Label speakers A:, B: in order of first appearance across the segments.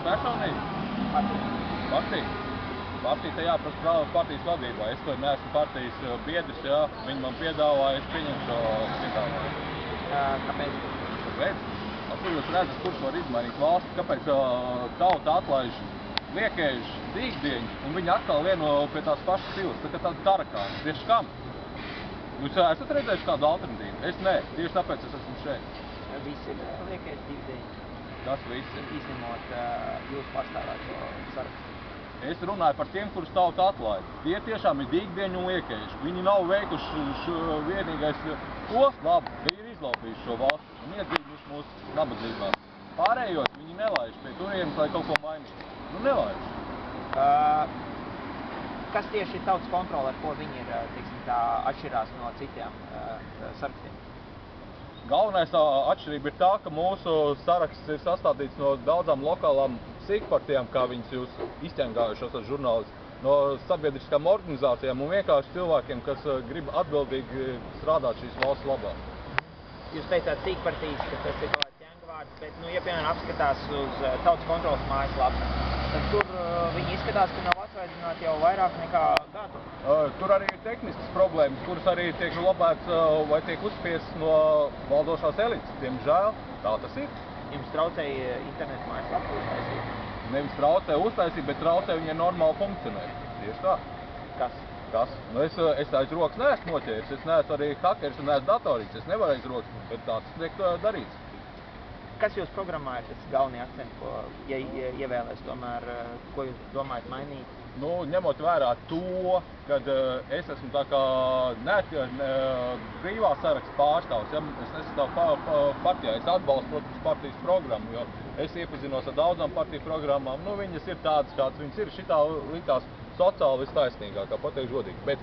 A: Personīgi? Partija? Partija te jāprasa partijas vadībā. Es to neesmu partijas biedrs, jā. Viņi man piedāvāja, es pieņemu šo piedāvājumu.
B: Kāpēc?
A: Kāpēc? Kur jūs redzat, kurš var izmainīt valsti? Kāpēc tauta atlaiž liekējuši dīgdieņus un viņi atkal vieno pie tās pašas silas, tā kā tāda tarakāna. Tieši kam? Jūs esat redzējuši kādu alternatīvu? Es nē, tieši tāpēc es esmu šeit.
B: Visi ir liekējuši dīgdieņi.
A: Tas visi.
B: Izņemot jūs pārstāvēto sarakstu.
A: Es runāju par tiem, kurus tauta atlaid. Tie tiešām ir dīgdieņi un liekējuši. Viņi nav veikuši vienīgais ko labu, ka ir izlaupījuši šo valsti un iedzīvuši mūsu nabadzībā. Pārējos viņi nelaiž pie turienes, lai kaut ko mainītu. Nu, nelaiž.
B: Kas tieši ir tautas kontrole, ar ko viņi ir, teiksim, tā atšķirās no citiem sarakstiem?
A: Galvenais atšķirība ir tā, ka mūsu saraksts ir sastādīts no daudzām lokālām sīkpartijām, kā viņas jūs izķengājušos ar žurnālistu, no sabiedriskām organizācijām un vienkārši cilvēkiem, kas grib atbildīgi strādāt šīs valsts labā.
B: Jūs teicāt sīkpartijas, ka tas ir kaut kāds ķengvārds, bet, ja piemēram apskatās uz tautas kontrolas mājaslapu, tad tur viņi izskatās, ka nav atsvaidzināti jau vairāk nekā gadu.
A: Tur arī ir tehniskas problēmas, kuras arī tiek lobēts vai tiek uzspiests no valdošās elites. Diemžēl tā tas ir.
B: Jums traucēja internetu mājaslapu uztaisīt?
A: Nevis traucē uztaisīt, bet traucē viņai normāli funkcionēt. Tieši tā.
B: Kas?
A: Kas? Nu, es aiz rokas neesmu noķēris, es neesmu arī hakeris un neesmu datorīts, es nevaru aiz rokas, bet tā tas tiek darīts.
B: Kas jūs programmā ir tas galvenie akcenti, ko ievēlēs tomēr, ko jūs domājat mainīt?
A: Nu, ņemot vērā to, kad es esmu tā kā brīvā saraksta pārstāvs, ja? Es nesastāvu partijā, es atbalstu, protams, partijas programmu, jo es iepazinos ar daudzām partiju programmām, nu, viņas ir tādas, kādas viņas ir, šitā likās sociāli vistaisnīgākā, pateikšu godīgi, bet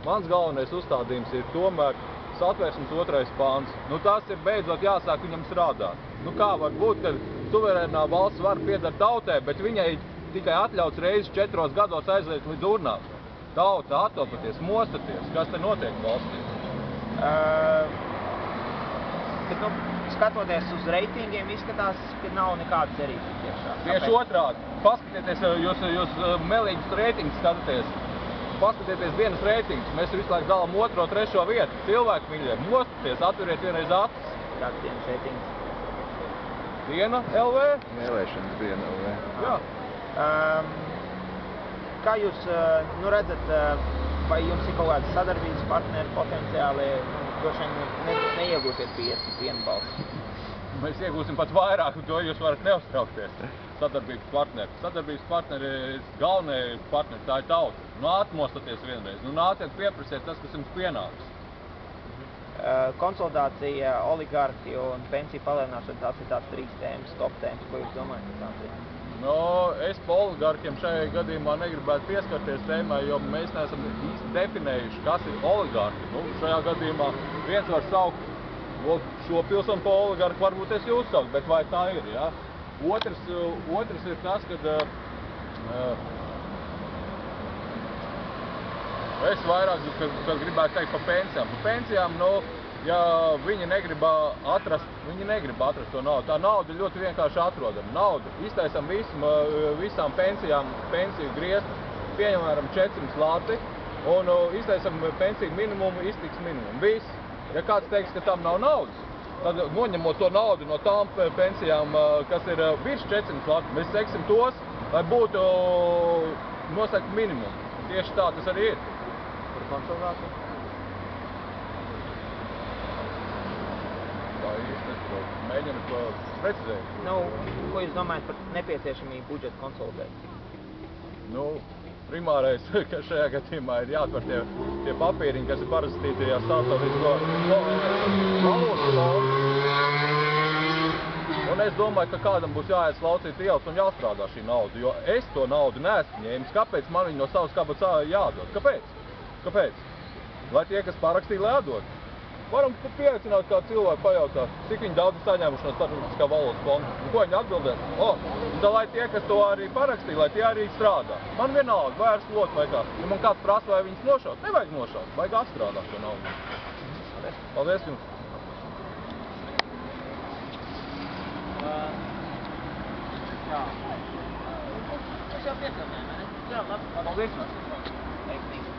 A: mans galvenais uzstādījums ir tomēr Satversmes 2. pāns. Nu, tas ir beidzot jāsāk viņam strādāt. Nu, kā var būt, ka suverēnā valsts var piedara tautai, bet viņai tikai atļauts reizes 4 gados aiziet līdz urnām. Tauta attopaties, mostaties, kas te notiek valstī?
B: Bet, skatoties uz reitingiem, izskatās, ka nav nekāda cerība tiešā.
A: Tieši otrādi. Paskatieties, jūs melīgus reitingus skatāties. Paskatieties dienas reitingus. Mēs visu laiku dalām 2., 3. vietu. Cilvēki mīļie, mostaties, atveriet vienreiz acis.
B: Kāds dienas reitings?
A: Diena LV?
C: Vēlēšanas diena LV.
A: Jā.
B: Kā jūs redzat, vai jums ir kaut kādi sadarbības partneri potenciāli, droši vien neiegūsiet 51 balsi?
A: Mēs iegūsim pat vairāk, un to jūs varat neuztraukties. Sadarbības partneri. Sadarbības partneri ir galvenie partneri, tā ir tauta. Nu, atmostaties vienreiz. Nu, nāciet pieprasiet tas, kas jums pienāks.
B: Konsolidācija, oligarhi un pensiju palielināšana, tās ir tās 3 tēmas, top tēmas, ko jūs domājat par tām tēmām?
A: No, es pa oligarkiem šajā gadījumā negribētu pieskarties tēmai, jo mēs neesam īsti definējuši, kas ir oligarhi. Nu, šajā gadījumā viens var saukt šo pilsonu pa oligarku, varbūt es jūs saukt, bet vai tā ir, jā? Otrs ir tas, kad es vairāk gribētu teikt par pensijām. Par pensijām, nu, ja viņi negrib atrast to naudu. Tā nauda ļoti vienkārši atrodama. Naudu iztaisam visām pensijām, pensiju griestu, pieņemam 400 lati un iztaisam pensiju minimumu, iztiks minimumu. Viss. Ja kāds teiks, ka tam nav naudas, tad noņemot to naudu no tām pensijām, kas ir virs 400 lati, mēs seksim tos, lai būtu nosakt minimumu. Tieši tā tas arī ir.
B: Par konsolidāciju?
A: Mēģinu precizēt.
B: Nu, ko jūs domājat par nepieciešamību budžeta konsolidēt?
A: Nu, primārais, ka šajā gadījumā ir jāatver tie papīriņi, kas ir parakstīti tajā starptautisko valūtas fondu. Un es domāju, ka kādam būs jāiet slaucīt ielas un jāstrādā šī nauda, jo es to naudu neesmu ņēmis. Kāpēc man viņu no savas kabatas jādod? Kāpēc? Lai tie, kas parakstīja, lai atdod. Varam pieaicināt kādu cilvēku pajautāt, cik viņi daudz saņēmuši no starptautiskā valūtas fonda. Un ko viņi atbildēs? Un tā lai tie, kas to arī parakstīja, lai tie arī strādā. Man vienalga, vai ar slotu vai kā. Ja man kāds prasa, vai viņus nošaut, nevajag nošaut, vajag atstrādāt šo naudu. Paldies jums!
B: Jā. piefilmējam, vai ne?
A: Jā, labi. Paldies.
B: Veiksmīgi.